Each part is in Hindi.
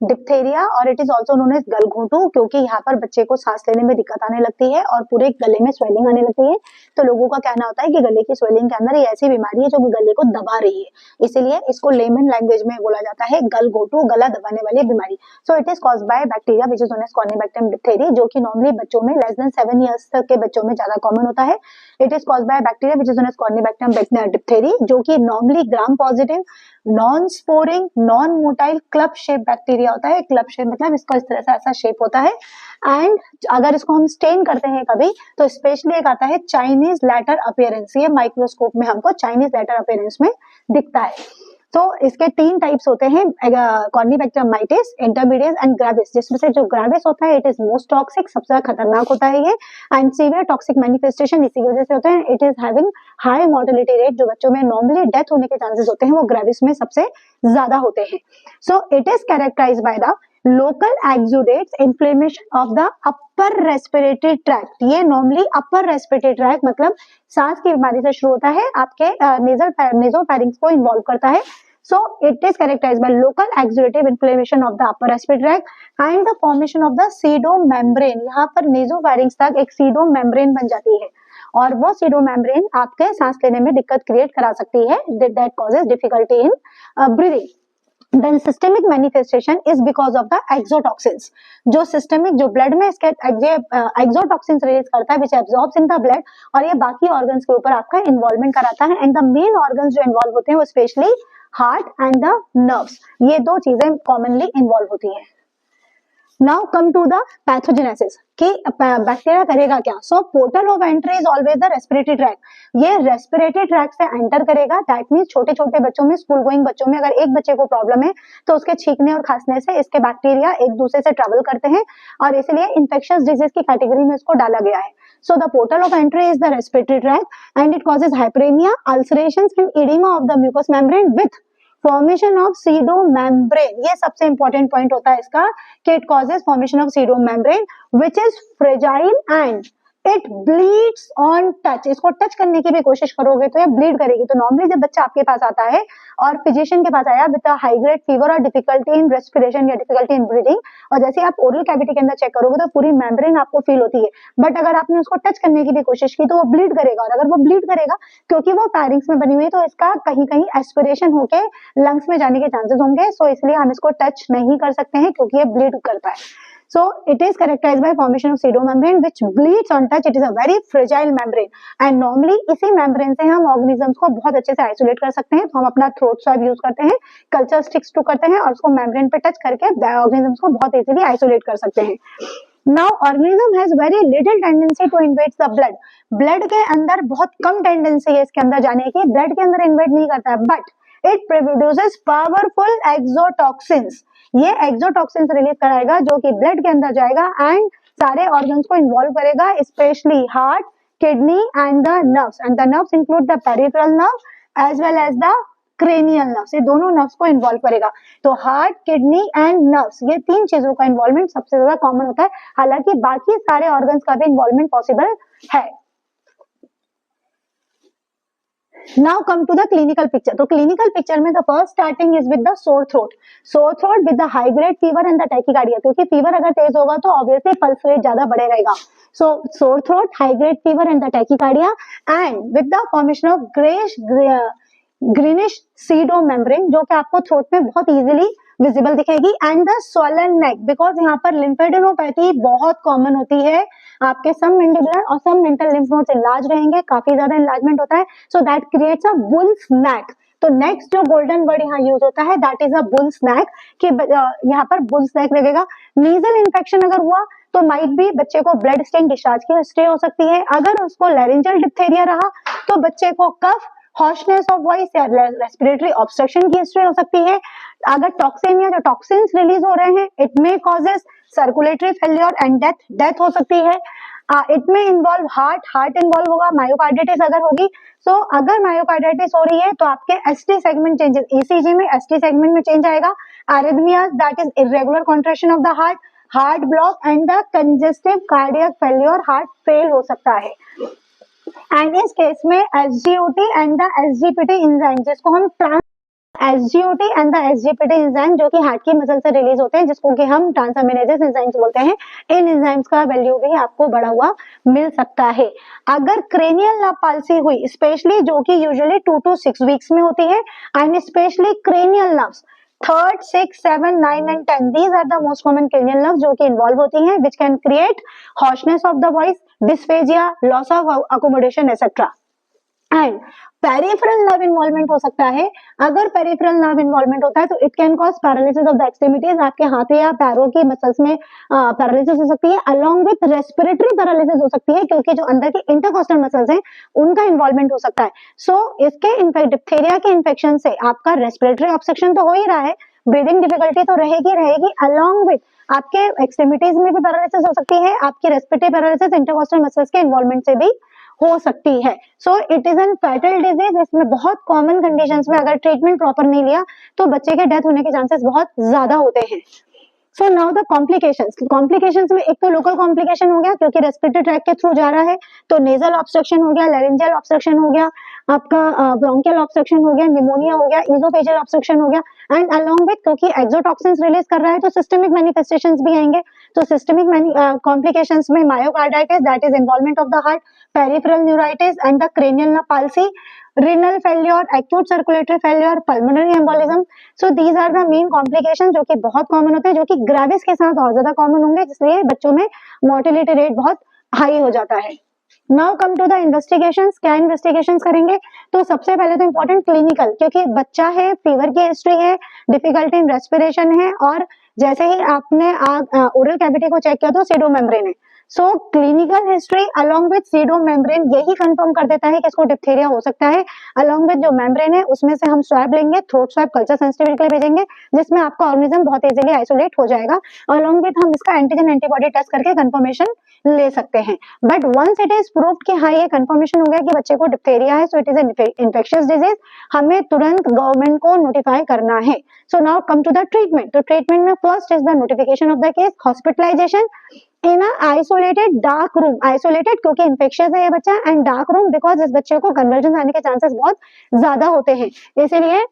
डिप्थेरिया और it is also known as गलघोंटू, क्योंकि यहाँ पर बच्चे को सांस लेने में दिक्कत आने लगती है और पूरे गले में स्वेलिंग आने लगती है। तो लोगों का कहना होता है कि गले की स्वेलिंग के अंदर ये ऐसी बीमारी है जो कि गले को दबा रही है, इसीलिए इसको लेमन लैंग्वेज में बोला जाता है गलघोंटू, गला दबाने वाली बीमारी। So it is caused by bacteria which is known as corynebacterium diphtheriae, जो कि नॉर्मली बच्चों में लेस देन 7 ईयर्स तक के बच्चों में ज्यादा कॉमन होता है। It is caused by bacteria which is known as corynebacterium diphtheriae, जो कि normally gram positive, non sporing, non motile, club shape bacteria होता है। क्लब शेप मतलब इसका इस तरह से ऐसा शेप होता है। एंड अगर इसको हम स्टेन करते हैं कभी, तो स्पेशली एक आता है चाइनीज लेटर अपीयरेंस, ये माइक्रोस्कोप में हमको चाइनीज लेटर अपीयरेंस में दिखता है। तो इसके 3 टाइप्स होते हैं, कॉर्निबैक्टीरियम माइटिस, इंटरमीडिएट एंड ग्रेविस, जिसमें से जो ग्रेविस होता है इट इज मोस्ट टॉक्सिक, सबसे ज्यादा खतरनाक होता है ये, एंड सीवियर टॉक्सिक मैनिफेस्टेशन इसी की वजह से होते हैं। It is having high mortality rate, जो बच्चों में नॉर्मली डेथ होने के चांसेस होते हैं वो ग्रेविस में सबसे ज्यादा होते हैं। So it is characterised by the local exudates, inflammation of the upper respiratory tract. ये नॉर्मली अपर रेस्पिरेटरी ट्रैक्ट मतलब सांस की बीमारी से शुरू होता है, आपके नेजोफैरिंक्स को इन्वॉल्व करता है। So it is characterized by local exudative inflammation of the upper respiratory tract and the formation of the pseudomembrane। यहाँ पर नेजोफैरिंक्स तक एक pseudomembrane बन जाती है और वो pseudomembrane आपके सांस लेने में दिक्कत क्रिएट करा सकती है, that causes difficulty in breathing। Then systemic manifestation is because of the exotoxins। जो systemic, जो blood में इसके exotoxins release करता है which absorbs in the blood, और ये बाकी organs के ऊपर आपका involvement कराता है। And the main organs जो involve होते हैं वो specially heart and the nerves, ये 2 चीजें कॉमनली इन्वॉल्व होती है। Now come to the pathogenesis कि बैक्टीरिया करेगा क्या। So portal of entry is always the respiratory tract. ये रेस्पिरेटरी ट्रैक्ट से एंटर करेगा, दैट मींस छोटे छोटे बच्चों में, स्कूल गोइंग बच्चों में अगर एक बच्चे को प्रॉब्लम है तो उसके छींकने और खांसने से इसके बैक्टीरिया एक दूसरे से ट्रेवल करते हैं और इसलिए इन्फेक्शियस डिजीज की कैटेगरी में इसको डाला गया है। So the portal of entry is the respiratory tract and it causes hyperemia, ulcerations and edema of the mucous membrane with formation of pseudomembrane। ये सबसे important point होता है इसका कि it causes formation of pseudomembrane which is fragile and it bleeds on touch। इसको टच करने की भी कोशिश करोगे तो ये ब्लीड करेगी। तो नॉर्मली जब बच्चा आपके पास आता है और फिजिशियन के पास आया विद हाई ग्रेड फीवर और डिफिकल्टी इन रेस्पिरेशन या डिफिकल्टी इन ब्रीदिंग, और जैसे आप ओरल कैविटी के अंदर चेक करोगे तो पूरी मेम्ब्रेन आपको फील होती है, बट अगर आपने उसको टच करने की भी कोशिश की तो वो ब्लीड करेगा, और अगर वो ब्लीड करेगा क्योंकि वो फायरिंग्स में बनी हुई है तो इसका कहीं कहीं एस्पिरेशन होके लंग्स में जाने के चांसेस होंगे। सो इसलिए हम इसको टच नहीं कर सकते हैं क्योंकि ये ब्लीड करता है। So it is characterized by formation of pseudomembrane which bleeds on touch। It is a very fragile membrane and normally इसी membrane से हम organisms को बहुत अच्छे से isolate कर सकते हैं। तो हम अपना throat swab use करते हैं, culture sticks to करते हैं और उसको membrane पे touch करके organisms को बहुत easily isolate कर सकते हैं। Now organism has very little tendency to invade the blood। blood के अंदर बहुत कम tendency है इसके अंदर जाने की, blood के अंदर invade नहीं करता है, but it produces powerful exotoxins। ये एक्सोटॉक्सिन्स रिलीज कराएगा जो कि ब्लड के अंदर जाएगा एंड सारे ऑर्गन्स को इन्वॉल्व करेगा, specially heart, kidney and the nerves. And the nerves include the peripheral nerve as well as the cranial nerves. ये दोनों नर्व्स को इन्वॉल्व करेगा। तो हार्ट, किडनी एंड नर्व्स, ये 3 चीजों का इन्वॉल्वमेंट सबसे ज्यादा कॉमन होता है, हालांकि बाकी सारे ऑर्गन्स का भी इन्वॉल्वमेंट पॉसिबल है। Now come to the clinical picture। तो clinical picture में the first starting is with the sore throat। sore throat with the high grade fever and the tachycardia, क्योंकि fever अगर तेज होगा तो obviously pulse rate ज्यादा बढ़े रहेगा। So sore throat, high grade fever and the tachycardia and with the formation of greenish pseudomembrane जो कि आपको थ्रोट में बहुत इजीली विजिबल दिखेगी and the swollen neck, because यहाँ पर लिम्फेडेनोपैथी बहुत कॉमन होती है। आपके सब मैंडिबुलर और सब मेंटल लिम्फ नोड्स इनलार्ज रहेंगे, काफी ज्यादा इनलार्जमेंट होता है, so that creates a bull's neck. तो नेक्स्ट जो गोल्डन वर्ड यहाँ यूज होता है that is a bull's neck, कि यहाँ पर बुल्स नेक लगेगा। नीजल इन्फेक्शन अगर हुआ तो माइट भी बच्चे को ब्लड स्टेन डिस्चार्ज की हिस्ट्री हो सकती है। अगर उसको लैरिंजल डिप्थेरिया रहा तो बच्चे को कफ, हॉर्शनेस ऑफ वॉइस या रेस्पिरेटरी ऑब्स्ट्रक्शन की हिस्ट्री हो सकती है। अगर टॉक्सिन या जो टॉक्सिन्स रिलीज हो रहे हैं it may causes circulatory failure and death हो सकती है। इट में इन्वॉल्व हार्ट इन्वॉल्व होगा, मायोकार्डिटिस अगर होगी। सो अगर मायोकार्डिटिस हो रही है तो आपके एसटी सेगमेंट चेंजेस, ईसीजी में एसटी सेगमेंट में चेंज आएगा। Arrhythmias that is irregular contraction of the heart block and the congestive cardiac failure, heart fail हो सकता है। एंड इस केस में SGOT and the SGPT enzyme जिसको हम SGOT and the SGPT enzyme जो कि हार्ट की मसल से रिलीज होते हैं, जिसको कि हम ट्रांसअमीनेजेस एंजाइम्स बोलते हैं, इन एंजाइम्स का वैल्यू भी आपको बढ़ा हुआ मिल सकता है। अगर क्रेनियल नर्व पाल्सी हुई, स्पेशली जो कि यूजुअली 2 to 6 वीक्स में होती है, and specially cranial nerves 3rd, 6th, 7th, 9th and 10th, these are the most common cranial nerves जो कि इन्वॉल्व होती हैं, which can create harshness of the voice, dysphagia, loss of accommodation etc. And peripheral nerve involvement हो सकता है। अगर पेरिफेरल नर्व इन्वॉल्वमेंट होता है तो it can cause paralysis of the extremities, आपके हाथ या पैरों की मसल्स में पैरालिसिस हो सकती है, अलोंग विथ रेस्पिरेटरी पैरालिसिस हो सकती है, क्योंकि जो अंदर की इंटरकोस्टल मसल्स हैं उनका इन्वॉल्वमेंट हो सकता है। सो इसके डिप्थेरिया के इन्फेक्शन से आपका रेस्पिरेटरी ऑब्स्ट्रक्शन तो हो ही रहा है, ब्रीदिंग डिफिकल्टी तो रहेगी, अलोंग विथ आपके एक्सट्रीमिटीज में भी पैरालिसिस हो सकती है, आपकी रेस्पिरेटरी पैरालिसिस इंटरकोस्टल मसल्स के इन्वॉल्वमेंट से भी हो सकती है। So it is N fatal disease, इसमें बहुत कॉमन कंडीशंस में अगर ट्रीटमेंट प्रॉपर नहीं लिया तो बच्चे के डेथ होने के चांसेस बहुत ज्यादा होते हैं। सो नाउ द कॉम्प्लिकेशंस में एक तो लोकल कॉम्प्लिकेशन हो गया क्योंकि रेस्पिरेटरी ट्रैक के थ्रू जा रहा है, तो नेजल ऑब्स्ट्रक्शन हो गया, लैरिंजियल ऑब्स्ट्रक्शन हो गया, आपका ब्रोंकियल ऑब्स्ट्रक्शन हो गया, निमोनिया हो गया, इजोफेजियल ऑब्स्ट्रक्शन हो गया, एंड अलोंग विथ क्योंकि एक्सोटॉक्सिन्स रिलीज कर रहा है तो सिस्टमिक मैनिफेस्टेशंस भी आएंगे। तो सिस्टमिक कॉम्प्लिकेशंस में myocarditis, that is involvement of the heart, peripheral neuritis and the cranial nerve palsy, renal failure, acute circulatory failure, pulmonary embolism. So these are the main complications जो कि बहुत कॉमन होते हैं, जो कि ग्रेविस के साथ और ज्यादा कॉमन होंगे, जिसलिए बच्चों में मोर्टेलिटी रेट बहुत हाई हो जाता है। Now come to the investigations. क्या इन्वेस्टिगेशंस करेंगे? तो सबसे पहले तो इम्पोर्टेंट क्लिनिकल, क्योंकि बच्चा है, फीवर की हिस्ट्री है, डिफिकल्टी इन रेस्पिरेशन है, और जैसे ही आपने ओरल कैविटी को चेक किया तो सीडो मेम्ब्रेन है। So clinical history along with pseudo membrane यही कंफर्म कर देता है कि इसको डिप्थीरिया हो सकता है। अलोंग विथ जो मेम्ब्रेन है उसमें से हम स्वैब लेंगे, थ्रोट स्वैब कल्चर सेंसिटिविटी के लिए भेजेंगे, जिसमें आपका ऑर्गेनिज्म बहुत इजीली आइसोलेट हो जाएगा। अलोंग विथ हम इसका एंटीजन एंटीबॉडी टेस्ट करके कंफर्मेशन ले सकते हैं। But once it is proved कि हाँ ये कंफर्मेशन हो गया कि बच्चे को डिप्थीरिया है, so it is an infectious disease, हमें तुरंत गवर्नमेंट को नोटिफाई करना है। So now come to the treatment. तो ट्रीटमेंट में first is the notification of the case, hospitalisation in isolated dark room, isolated क्योंकि इन्फेक्शियस है ये बच्चा, एंड डार्क रूम बिकॉज इस बच्चे को कन्वर्जन आने के चांसेस बहुत ज्यादा होते हैं, इसीलिए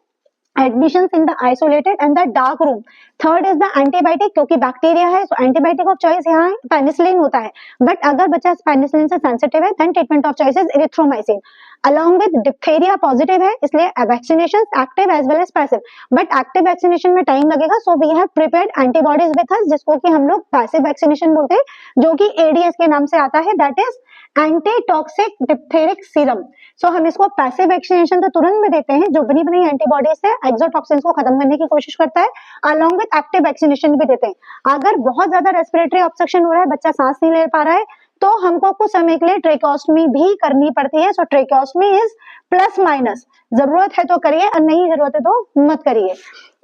admissions in the isolated and the dark room. Third is the antibiotic, क्योंकि बैक्टीरिया है, सो एंटीबायोटिक ऑफ चॉइस यहाँ पेनिसिलिन होता है, बट अगर बच्चा पेनिसिलिन से सेंसिटिव है then treatment of choice is erythromycin. Along with diphtheria positive है, इसलिए vaccination active as well as passive, but active vaccination में टाइम लगेगा, so we have prepared antibodies with us, जिसको कि हम लोग पैसिव वैक्सीनेशन बोलते हैं, जो कि एडीएस के नाम से आता है, दैट इज एंटीटॉक्सिक डिप्थेरिक सीरम। सो हम इसको पैसिव वैक्सीनेशन तो तुरंत में देते हैं, जो बनी बनी एंटीबॉडीज से एक्सोटॉक्सिन्स को खत्म करने की कोशिश करता है, अलॉन्ग विद एक्टिव वैक्सीनेशन भी देते हैं। अगर बहुत ज्यादा रेस्पिरेटरी ऑब्स्ट्रक्शन हो रहा है, बच्चा सांस नहीं ले पा रहा है, तो हमको कुछ समय के लिए ट्रेकोस्टमी भी करनी पड़ती है। सो ट्रेकोस्टमी इज प्लस माइनस, जरूरत है तो करिए और नहीं जरूरत है तो मत करिए।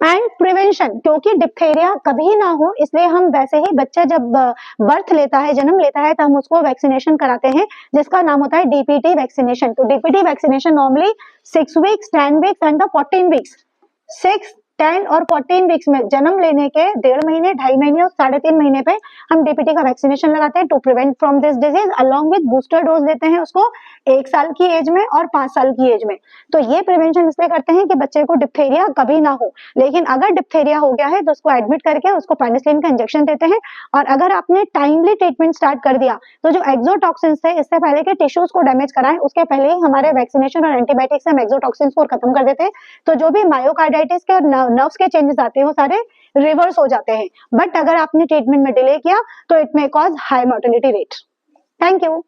एंड प्रिवेंशन, क्योंकि डिप्थीरिया कभी ना हो, इसलिए हम वैसे ही बच्चा जब बर्थ लेता है, जन्म लेता है, तो हम उसको वैक्सीनेशन कराते हैं, जिसका नाम होता है डीपीटी वैक्सीनेशन। तो DPT vaccination normally 6 weeks, 10 weeks and 14 weeks, 6, 10 और 14 वीक्स में, जन्म लेने के 1.5 महीने, 2.5 महीने और 3.5 महीने पे हम डीपीटी का वैक्सीनेशन लगाते हैं to prevent from this disease. Along with booster dose देते हैं उसको 1 साल की एज में और 5 साल की एज में। तो ये प्रिवेंशन इसलिए करते हैं कि बच्चे को डिप्थीरिया कभी ना हो। लेकिन अगर डिप्थीरिया हो गया है तो उसको एडमिट करके उसको पेनिसिलिन का इंजेक्शन देते हैं, और अगर आपने टाइमली ट्रीटमेंट स्टार्ट कर दिया तो जो एक्सोटॉक्सिन्स थे, इससे पहले के टिश्यूज को डैमेज कराएं, उसके पहले ही हमारे वैक्सीनेशन और एंटीबायोटिक से हम एक्सोटॉक्सिन्स को खत्म कर देते हैं। तो जो भी मायोकार्डाइटिस के और नर्व्स के चेंजेस आते हैं वो सारे रिवर्स हो जाते हैं। बट अगर आपने ट्रीटमेंट में डिले किया तो it may cause high mortality rate. Thank you.